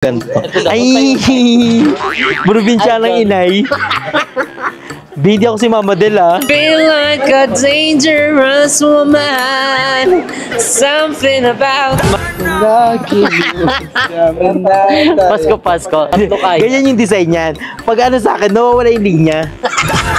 Ay, probinsya ng inay. Video ko si Mama Del, ah. Feel like a dangerous woman. Something about Pasko. Ganyan yung design niyan. Pag ano sa akin, nawawala yung linya.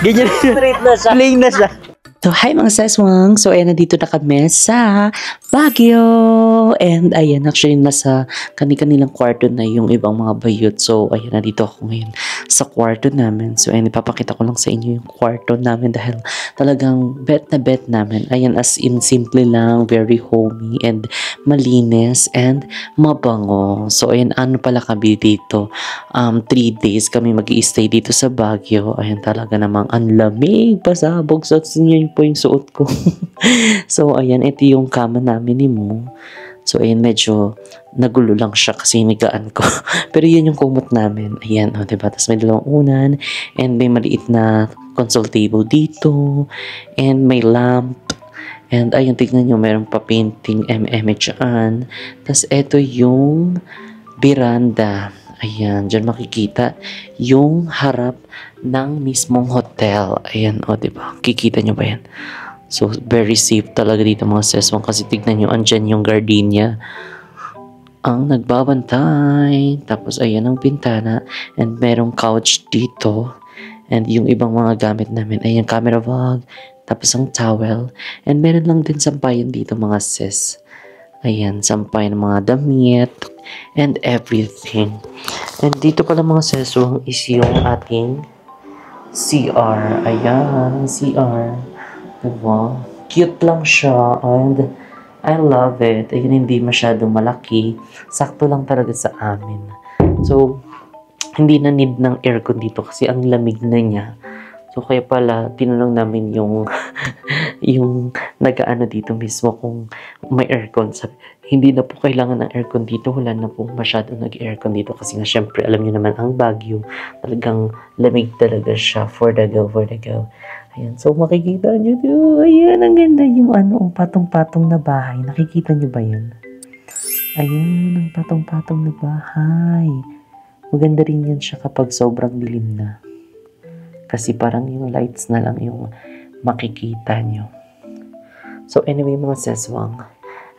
Ganyan. straight na siya. Plain na siya. So, hi mga seswang. So, ayan, nandito na kami sa Baguio. And, ayan, actually, nasa kanilang kwarto na yung ibang mga bayot. So, ayan, nandito ako ngayon sa kwarto namin. So, ayan, ipapakita ko lang sa inyo yung kwarto namin dahil talagang bet na bet namin. Ayan, as in, simple lang, very homey, and malinis, and mabango. So, ayan, ano pala kami dito? 3 days kami mag-i-stay dito sa Baguio. Ayan, talaga namang anlamig, pasabog. So, yun po yung suot ko. So, ayan, ito yung kama namin ni Mo. So, ayan, medyo nagulo lang siya kasi hinigaan ko. Pero yun yung kumot namin. Ayan, oh, diba? Tapos may dalawang unan, and may maliit na console table dito, and may lamp. And ayun, tignan nyo, mayroong pa-painting dyan. Tapos ito yung veranda. Ayan, dyan makikita yung harap ng mismong hotel. Ayan, o, diba? Kikita nyo ba yan? So, very safe talaga dito mga seswang kasi tignan nyo, andyan yung gardenia ang nagbabantay. Tapos, ayan ang pintana. And merong couch dito. And yung ibang mga gamit namin, ayan, camera bag. Tapos ang towel. And meron lang din sampayan dito mga sis. Ayan, sampayan ng mga damit. And everything. And dito pala mga seswang is yung ating CR. Ayan, CR. Diba? Cute lang siya. And I love it. Ayun, hindi masyadong malaki. Sakto lang talaga sa amin. So, hindi na need ng aircon dito kasi ang lamig na niya. So, kaya pala, tinanong namin yung yung nag-ano dito mismo kung may aircon. Sabi, hindi na po kailangan ng aircon dito. Wala na po masyadong nag-aircon dito kasi nga syempre, alam niyo naman, ang Baguio, talagang lamig talaga siya for the go. Ayan, so makikita niyo dito. Ayan, ang ganda yung ano, patong-patong na bahay. Nakikita niyo ba yan? Ayan, ang patong-patong na bahay. Maganda rin yan siya kapag sobrang dilim na. Kasi parang yung lights na lang yung makikita nyo. So anyway mga seswang,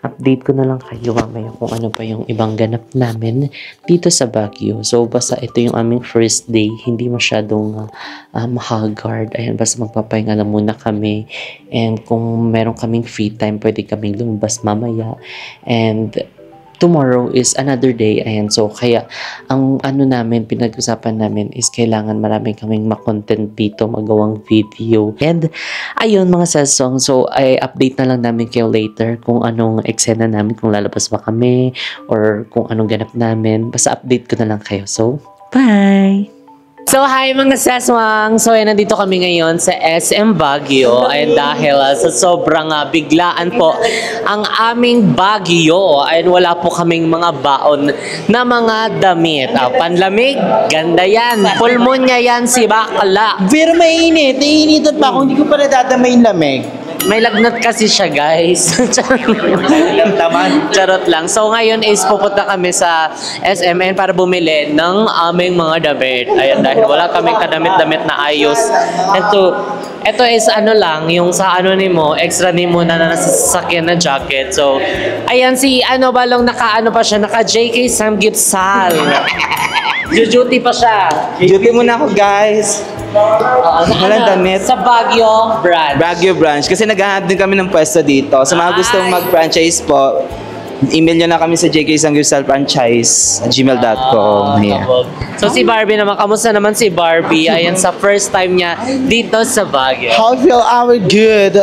update ko na lang kayo mamaya kung ano pa yung ibang ganap namin dito sa Baguio. So basta ito yung aming first day, hindi masyadong haggard. Ayan, basta magpapahinga lang muna kami. And kung meron kaming free time, pwede kaming lumabas mamaya. And tomorrow is another day. Ayan, so kaya ang ano namin, pinag-usapan namin is kailangan marami kaming makontent dito, magawang video. And ayun mga sesong, so ay update na lang namin kayo later kung anong eksena namin, kung lalabas ba kami or kung anong ganap namin. Basta update ko na lang kayo. So, bye! So, hi mga seswang! So, nandito kami ngayon sa SM Baguio. And dahil sa sobrang biglaan po ang aming Baguio, ay wala po kaming mga baon na mga damit. Panlamig, ganda yan. Pulmonya yan si Bakla. Pero mainit. Naiinitan pa ako. Hindi ko pa nadadamay yung lamig. May lagnat kasi siya, guys. Charot lang. So, ngayon is pupunta kami sa SMN para bumili ng aming mga damit. Ayan, dahil wala kaming kadamit-damit na ayos. Ito is ano lang, yung sa ano ni Mo, extra ni Mo na nasa sasakyan na jacket. So, ayan si ano balong naka-ano pa siya, naka-JK Samgipsal. Duty pa siya. Duty muna ako, guys. Walang damit. Sa Baguio branch. Baguio branch. Kasi naghahanap din kami ng pwesto dito. Sa mga gustong mag-franchise po, email nyo na kami sa jksamgipsalfranchise@gmail.com. Yeah. So si Barbie naman, kamusta naman si Barbie? Ayan, sa first time niya dito sa Baguio. How feel our good?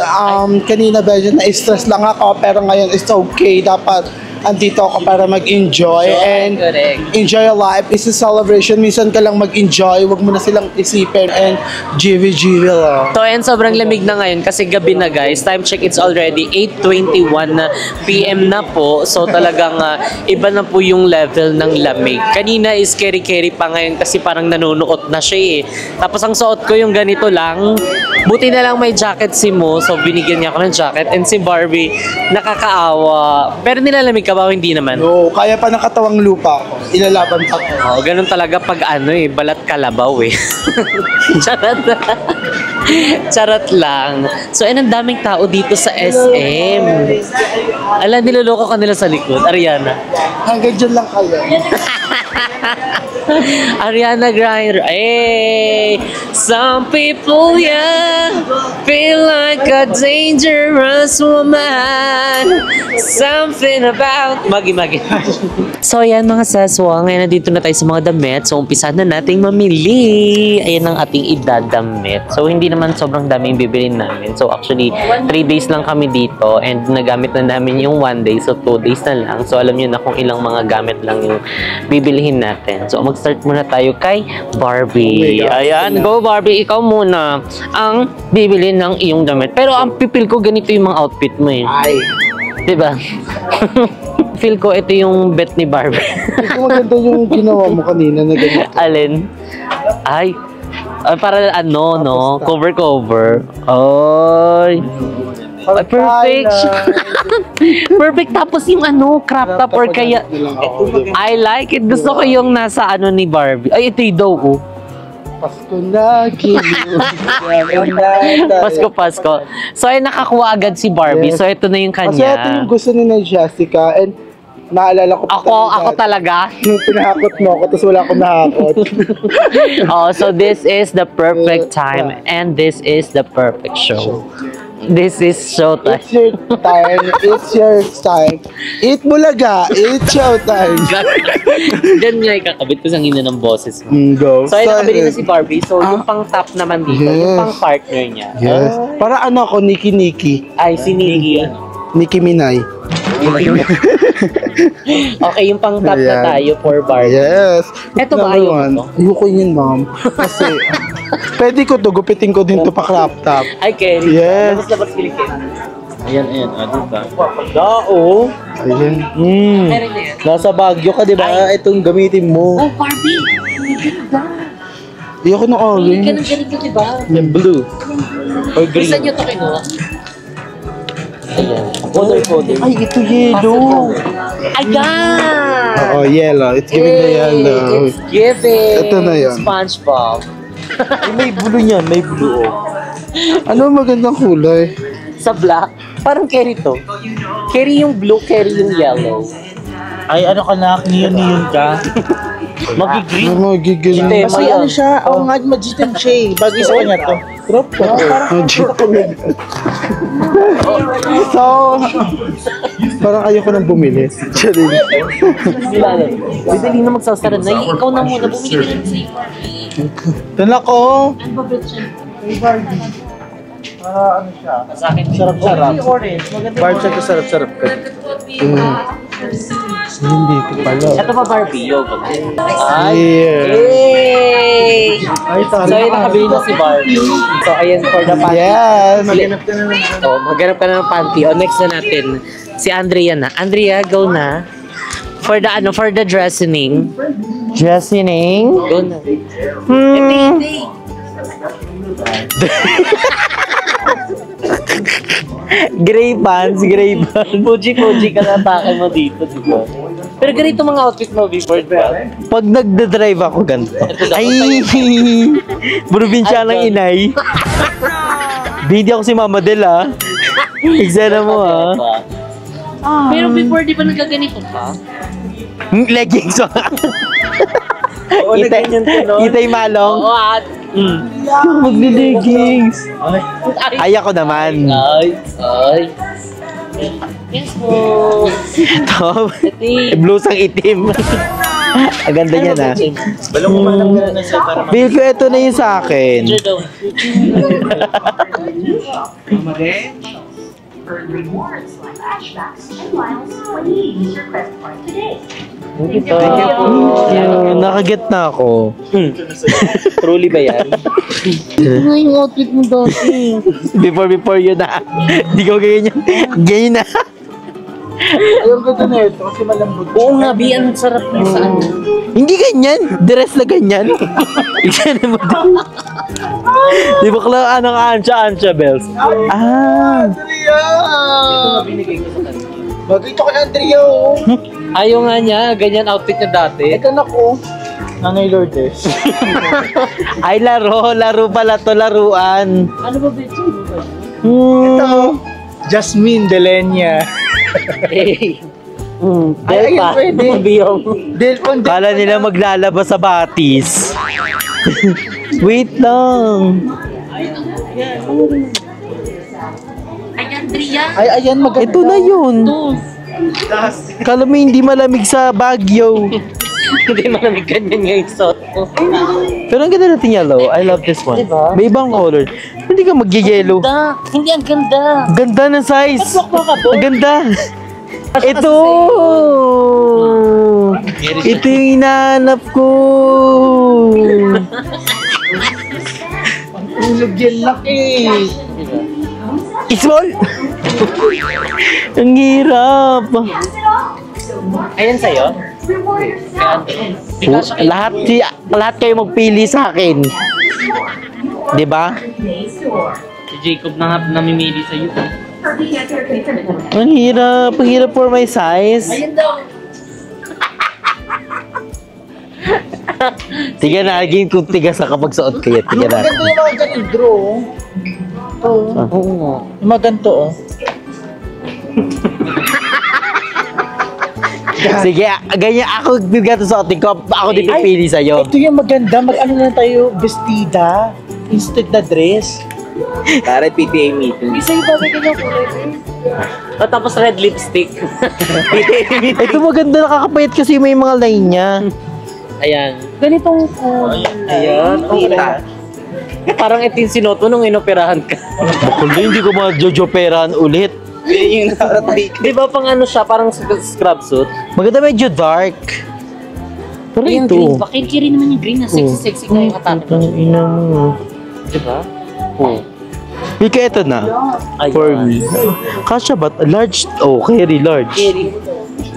Kanina medyo na-stress lang ako, pero ngayon it's okay. Dapat andito ako para mag-enjoy and enjoy life. It's a celebration. Minsan ka lang mag-enjoy. Huwag mo na silang isipin and GV lang. So, and sobrang lamig na ngayon kasi gabi na, guys. Time check, it's already 8:21 PM na po. So, talagang iba na po yung level ng lamig. Kanina is carry pa ngayon kasi parang nanunuot na siya eh. Tapos ang suot ko yung ganito lang. Buti na lang may jacket si Mo. So, binigyan niya ako ng jacket. And si Barbie, nakakaawa. Pero nilalamig ikaw hindi naman. No, kaya pa ng katawang lupa ko. Ilalaban pa ko. Oo, ganun talaga pag balat kalabaw eh. Charot. Charot lang. So, ang daming tao dito sa SM. Alam, niloloko ka nila sa likod. Ariana. Hanggang dyan lang kayo. Ariana Grande. Hey! Some people, yeah, feel like a dangerous woman. Something about... Magi. So, ayan mga saswang. Ngayon, nandito na tayo sa mga damit. So, umpisa na nating mamili. Ayan ang ating idadamit. So, hindi naman sobrang daming bibilin namin. So, actually, 3 days lang kami dito. And nagamit na namin yung 1 day. So, 2 days na lang. So, alam nyo na kung ilang mga gamit lang yung bibilihin natin. So, mag-start muna tayo kay Barbie. Ayan, go Barbie. Ikaw muna ang bibili ng iyong damit. Pero ang pipil ko, ganito yung mga outfit mo eh. Ay. Diba? Feel ko ito yung bet ni Barbie. Ito maganda yung ginawa mo kanina na ganito. Alin? Ay, para ano, no? Cover. Ay. Ay, perfect. Perfect. Tapos yung crop top or kaya... I like it. Gusto ko yung nasa ni Barbie. Ay, ito yung daw, oh. Pasko na, Pasko. So, ay nakakuha agad si Barbie. Yes. So, ito na yung kanya. Kasi ito yung gusto ni na Jessica and naalala ko pa Ako talaga. Nung pinahakot mo ako, tapos wala akong nahakot. Oh, so this is the perfect time and this is the perfect show. This is showtime. It's your time. It's your time. Eat bulaga. It's showtime. Diyan nga ikakabit ko sa hina ng boses mo. Go. So, ay nakabili na si Barbie. So, yung pang top naman dito, yung pang partner niya. Yes. Para ano ako, Nikki. Ay, si Niggy. Nicki Minaj. Okay, yung pang top na tayo for Barbie. Yes. Eto ba, Number ayaw one. mo to? Ayoko yun, ma'am. Kasi, pwede ko to, gupitin ko din to pa crop top. Ay, Kerry. Yes. Labas kilikit. Ayan. Diba? Oo. Ayan. Meron na yan. Nasa Baguio ka, diba? Itong gamitin mo. Oh, Barbie! Ayoko ng orange. Ganun-ganun ka, diba? Yung blue. Or Gusto green. nyo to kinuha? Ayan. Color. Ay, ito yellow. Ayan! Oo, yellow. It's giving the yellow. It's giving! Ito na yan. SpongeBob. Ay, may blue niyan. May blue. Oh. Ano magandang kulay? Sa black, parang Kerry to. Kerry yung blue, Kerry yung yellow. Ay, ano ka na? Neon ka. Magi-green. Ano, gigil. Hindi, Kasi ano siya? Oo nga, magitim siya eh. Bagay sa kanya to. Crop top. So, parang ayoko nang bumili. Charing. Dali na magsasara na. Ikaw na muna, bumili ka na sa iyo. Doon ako. Ano ba bet siya? Para ano siya? Sa akin, Sarap-sarap. Bar siya ka sarap-sarap ka. Hindi ko pala. ito pa Barbie, yogurt. Yeah. Yay! Ay, So, ayun, nakabili na si Barbie. So, ayan, for the panty. Yes. Maghanap ka na ng... Oh, maghanap ka na ng panty. O, next na natin, si Andrea na. Andrea, go na. For the dressing. Dressing. Go na. Gray pants. Puji ka na atake mo dito, di ba? Pero ganito mga outfit mo before, diba? Pag nagda-drive ako ganito. Ay! Probinsya ng inay. Hindi ako si Mama Del ah. Eksena mo ah. Pero before, di ba nagaganito ka? Leggings. Oo, Itay malong. Oo, at... Magli-leggings. Ay ako naman. Ay. Yes po. Ito. Iti. Blusang itim. Ang ganda niya na. Balong mo na na siya para Feel ko ito na yung sa akin. Earn rewards like cashbacks and miles when you use your credit card today. Ito. Nakaget na ako. Truly ba yan? Ano yung outfit mo dati? Before yun na. Hindi ko ganyan. Ganyan na. Ayun ko na ito kasi malambot. Oo nga, Bi, ang sarap niya sa ano. Hindi ganyan. Dress na ganyan. Eksena mo din. Di ba kala anong ancha bells? Ah. Ito nga binigay ko sa kanila. Bagay ito kay Andrea, oh. Ayaw nga niya, ganyan outfit niya dati. Ito na ko. Nanay Lourdes. Ay, laro pala to, laruan. Ano ba bitch? Ito, Jasmine Delenia. Hey. Ay, ayun, pwede. Biyong. Delpon, Kala nila maglalabas sa batis. Wait lang. Ay, ayan, maganda. Ito na yun. Kala mo hindi malamig sa Baguio. Hindi malamig ganyan nga yung suot ko. Pero ang ganda natin yellow. I love this one. Diba? May ibang color. Hindi ka mag-yellow. Hindi ang ganda. Ganda ng size. Ang ganda. Ito. Ito yung hinahanap ko. Ulog yan, laki. Small. Ang hirap. Ayan sa'yo? Lahat kayo magpili sa akin. 'Di ba? Si Jacob na nga namimili sa'yo. Ang hirap for my size. Tiga na, laging kung tigas ka kapag suot kayo. Tiga na. Maganda yung mga ganun, draw. Oo. Yung mga ganito, oh. Sige, ganyan ako bigyan to suotin ko. Ako din pipili sa'yo. Ito yung maganda. Mag-ano na tayo, bestida. Instead na dress. Para PTA meeting. Isa yung bagay kanyang kulay. Tapos red lipstick. Ito maganda, nakakapayat kasi may mga line niya. Ayan. Ganitong ayan. Kita. Parang ito yung sinuot mo nung inoperahan ka. Bakul hindi ko ma-jojoperan ulit. Yung di ba pang ano siya, parang scrub suit? Maganda medyo dark. Pero Ay, yung ito. green. Bakit rin naman yung green na sexy na yung atake. Ina mo. Di ba? Oo. Ika, ito na. Ayan. For me. Kasya ba? Large? Oh, carry large. Carry.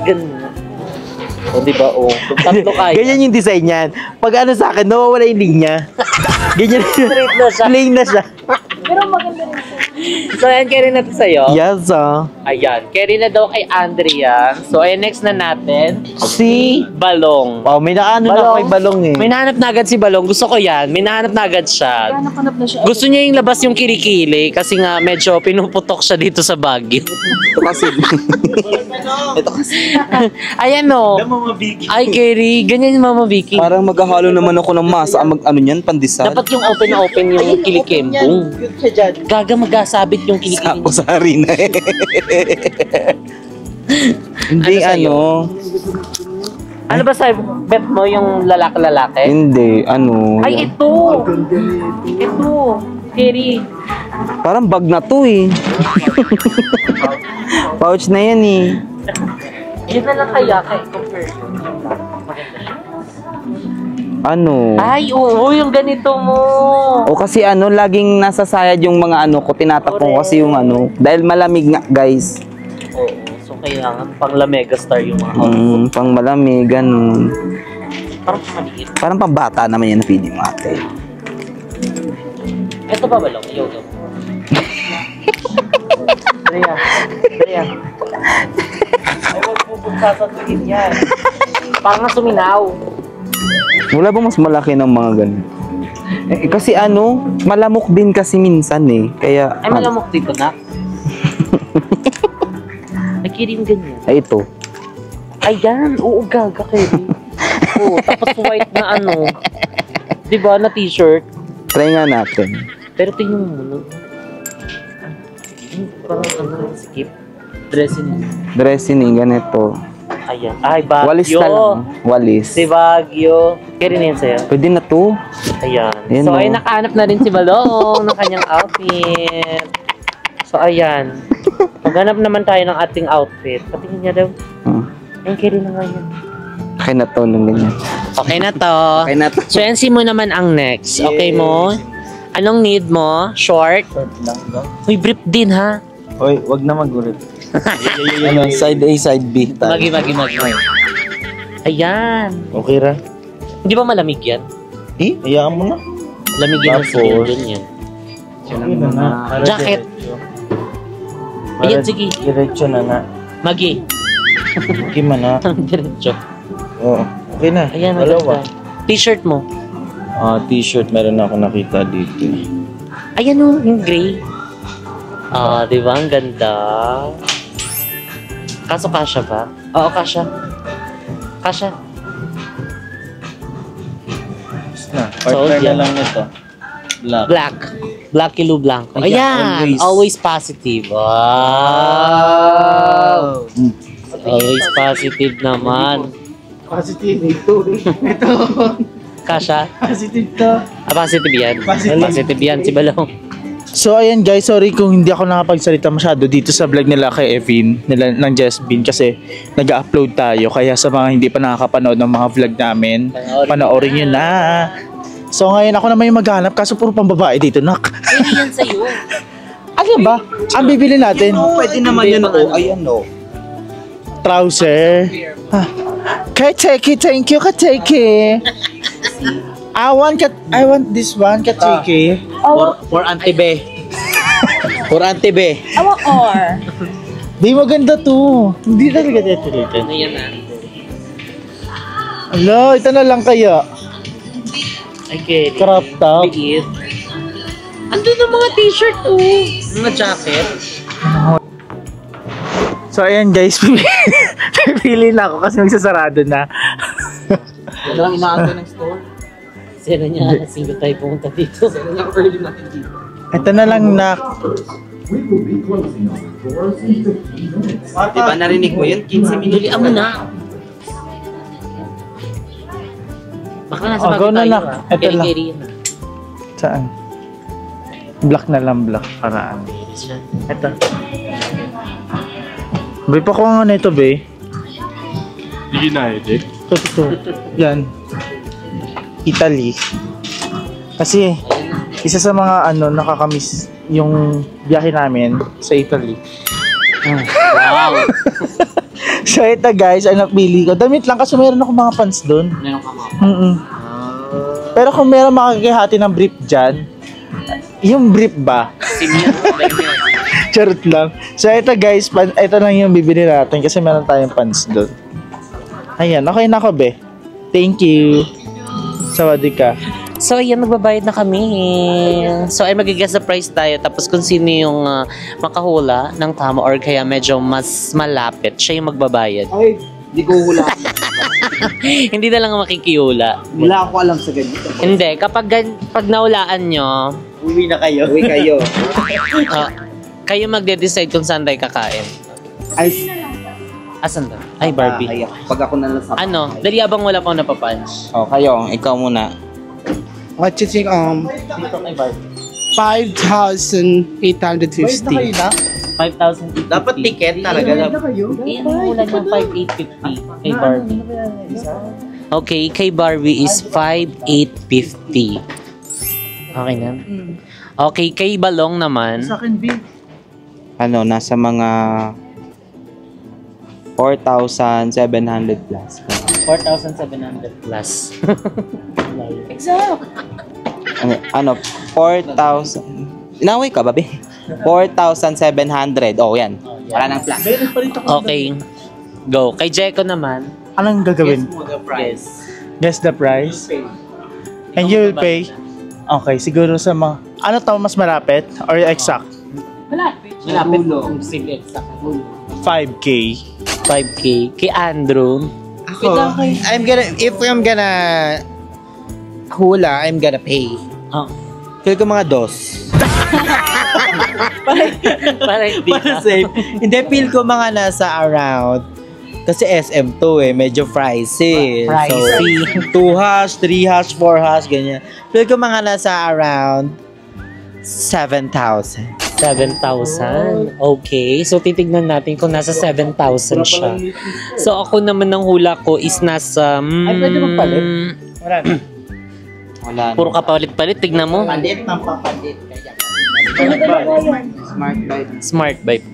Ganun. O, di ba? O. Tatlo kaya. Ganyan yung design niyan. Pag ano sa akin, nawawala yung linya. Ganyan. Straight na siya. Plain na siya. So, ayan, carry na to sa'yo. Yes, ah. Ayan, carry na daw kay Andrea. So, ayan, next na natin. Si Balong. Oh, may nakaano na ako kay Balong eh. May nahanap na agad si Balong. Gusto ko yan. May nahanap na agad siya. Gusto niya yung labas yung kilikili kasi nga medyo pinuputok siya dito sa Baguio. Ito kasi. Ito kasi. Ayan o. Ay, Kerry. Ganyan yung Mama Vicky. Parang maghahalo naman ako ng masa. Ano niyan? Pandesal? Dapat yung open na open yung kilikembong. Gaga magkasabit yung kilikili. Ako sa harina eh. Hindi Ano sa'yo? Ano ba sa bet mo yung lalaki-lalaki? Hindi, Ay, ito! Ito! Kerry. Parang bag na to eh. Pouch na yan eh. Yun na lang kaya kay compare. Maganda siya. Ay, oo, yung ganito mo. O kasi laging nasa sayad yung mga ko, tinatak ko kasi yung dahil malamig nga guys. Oo, so kailangan pang La Megastar yung mga outfit. Pang malamig, ganun. Parang maliit. Parang pambata naman yan na feeling mo ate. Ito ba balong? Yoga mo. Drea. Ay, wag po sasabihin yan. Parang nga suminaw. Wala bang mas malaki ng mga ganun? Kasi malamok din kasi minsan eh. Kaya, Ay, malamok dito na. Nakirin ganyan. Ay, ito. Ayan, oo, gaga kayo. Oo, tapos white na diba, na t-shirt. Try nga natin. Pero tingnan mo muna. Parang skip. Dressing ganito. Ayan. Ay, Baguio. Walis na lang. Walis. Si Baguio. Kaya rin yan sa'yo. Pwede na to. Ayan. Ayan, So, no? ay nakahanap na rin si Balong ng kanyang outfit. So, ayan. Maghanap naman tayo ng ating outfit. Patingin niya daw. Ayun, carry na nga yan. Okay na to nung ganyan. Okay na to. Okay na to. So, yan si mo naman ang next. Okay mo? Anong need mo? Short? Uy, brief din ha? Hoy, wag na mag-urip. Side A, side B. Magi. Ayan. Okay ra? Hindi ba malamig yan? Hayaan mo na. Lamigin na Tapos? sa dun yan. Jacket. Ayan, sige. Diretso na nga. Magi. Okay man na. Diretso. Oo. Okay na. Ayan, Dalawa. maganda. T-shirt mo. T-shirt meron ako nakita dito. Ayan o, yung gray. Di ba? Ang ganda. Kaso kasha ba? Oo, kasha. Kasha. Na. So, Partner na yan. lang nito. Black. Black. Black Kilo Blanco. Ayan, Ayan. always. Always positive. Wow. Always positive naman. Positive ito. Ito. Kasha? Positive to. Positive yan. Positive yan, si Balong. So ayan guys, sorry kung hindi ako nakapagsalita masyado dito sa vlog nila kay Evin, nila ng Jessbin kasi nag-upload tayo. Kaya sa mga hindi pa nakakapanood ng mga vlog namin, panoorin nyo na. So ngayon ako naman yung maghanap kaso puro pang babae dito, nak. Pwede yan sa'yo. Ano ba? Ang bibili natin? Pwede naman yun. Ayan o. Trouser. Kateki, thank you, Kateki. I want this one, Kateki. For Auntie Be. For Auntie Be. Di maganda to. Hindi talaga dito. Ano yan na? Hello, ito na lang kaya. I get it. Crop top. Liit. Andun ang mga t-shirt oh. Mga jacket. So ayan guys, pipili na ako kasi magsasarado na. Ito lang inaantay ng store. Sino niya alas 5 tayo pumunta dito. Ito na lang na. Di ba narinig mo yun? 15 minutes. Dulian mo na. Baka nasa Oh, go bagay na tayo lang. ah. Ito lang. Keri-keri yan. Saan? Black na lang, black. Paraan. Ito. Bay pa ko nga na ito, bay. United. Ito. Yan. Italy. Kasi, isa sa mga nakakamiss yung biyahe namin sa Italy. Wow. So ito guys, ay napili ko. Damit lang kasi mayroon ako mga pants doon. Meron ka mga. Pero kung meron makakihati ng brief dyan, yung brief ba? Charot lang. So ito guys, ito lang yung bibili natin kasi meron tayong pants doon. Ayan, okay na ako be. Thank you. Sawadee ka. So, ayan, magbabayad na kami. So, ay magigas na price tayo. Tapos, kung sino yung makahula ng tama or kaya medyo mas malapit, siya yung magbabayad. Ay, di ko hula. Hindi na lang makikihula. Wala ako alam sa ganito. Hindi, pag naulaan nyo, Uwi na kayo. Uwi kayo. kayo magde-decide kung saan tayo kakain. Ay, Asan ba? Ay, Barbie. pag ako na lang sa... Ano? Dali abang wala pang napapunch. Oh, kayo, ikaw muna. What you think, Dito kay Barbie. 5,850. 5,000. Dapat ticket talaga. Ayan, wala niyang 5,850 kay Barbie. Okay, kay Barbie is 5,850. Okay na? Okay, kay Balong naman. Sa akin, B. Ano, nasa mga 4,700 plus. 4,700 plus. Ano, 4,000... Inaway ka, babe? 4,700. Oh, yan. Wala nang plus. Okay. Go. Kay Jeko naman. Anong gagawin? Yes. Guess the price? And you will pay? Okay, siguro sa mga... Ano to, mas malapit? Or exact? Malapit kung sige exact. 5K. 5K. Kay Andrew. If I'm gonna hula, I'm gonna pay. Oh. Feel ko mga dos. Para hindi Para na. safe. Hindi, feel ko mga nasa around. Kasi SM2 medyo pricey. Pricey. So, 2 hash, 3 hash, 4 hash, ganyan. Feel ko mga nasa around 7,000. 7,000. Okay. So, titignan natin kung nasa 7,000 siya. So, ako naman ng hula ko is nasa... Ay, pwede magpalit? Wala na. Wala na. Puro kapalit-palit. Tignan mo. Palit ng papalit. Smart bike. Smart Vibe.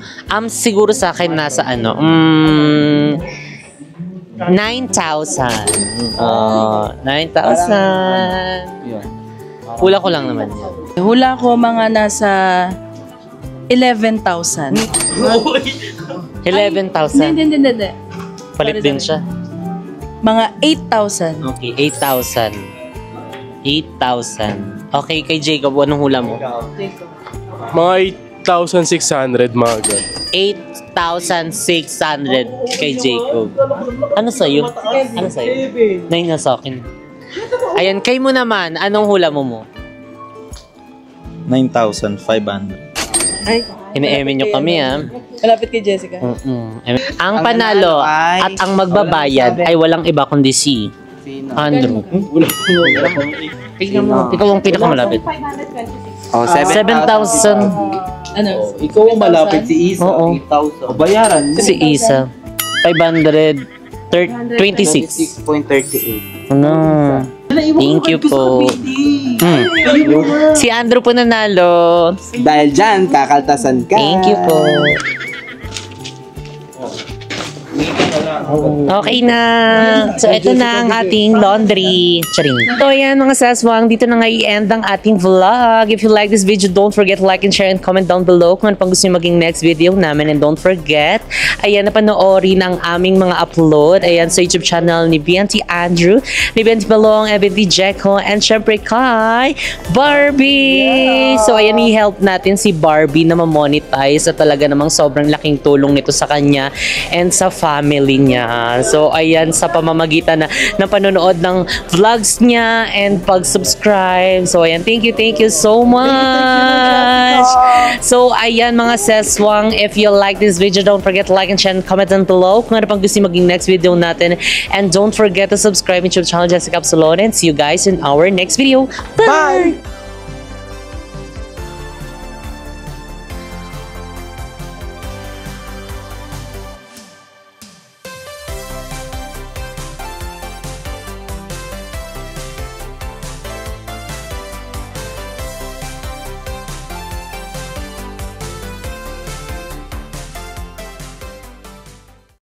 Siguro sa akin nasa 9,000. 9,000. Yun. Hula ko lang naman yan. Hula ko mga nasa 11,000. 11,000. Hindi. Palit din siya. Mga 8,000. Okay, 8,000. 8,000. Okay, kay Jacob, anong hula mo? Mga 8,600 mga gan. 8,600 kay Jacob. Ano sa'yo? Ano sa'yo? 9 na sa akin. Ayan, kay mo naman, anong hula mo? 9,500. Ay, Ine-eme nyo kami, ah. malapit kay Jessica. Ang panalo at ang magbabayad ay walang iba kundi si Andrew. Tingnan mo, ikaw ang pinakamalapit. Oh, 7,000 Ano? Ikaw ang malapit si Isa. Oo. 8,000. Bayaran mo. si Isa. 526. 26.38. Ano? Thank you po. Si Andrew po nanalo. Dahil dyan, kakaltasan ka. Thank you po. Okay na. So, ito na ang ating laundry. Charing. So, ayan mga saswang. Dito na nga i-end ang ating vlog. If you like this video, don't forget to like and share and comment down below kung ano pang gusto nyo maging next video namin. And don't forget, ayan, napanoorin ang aming mga upload. Ayan, sa YouTube channel ni BNT Andrew, ni BNT Balong, BNT Jeko, and syempre kay Barbie. So, ayan, i-help natin si Barbie na ma-monetize at talaga namang sobrang laking tulong nito sa kanya and sa family niya. So, ayan, sa pamamagitan ng panonood ng vlogs niya and pag-subscribe. So, ayan, thank you so much. So, ayan, mga seswang, if you like this video, don't forget to like and share and comment down below kung ano pang gusto maging next video natin. And don't forget to subscribe to YouTube channel Jessica Absalon, and see you guys in our next video. Bye!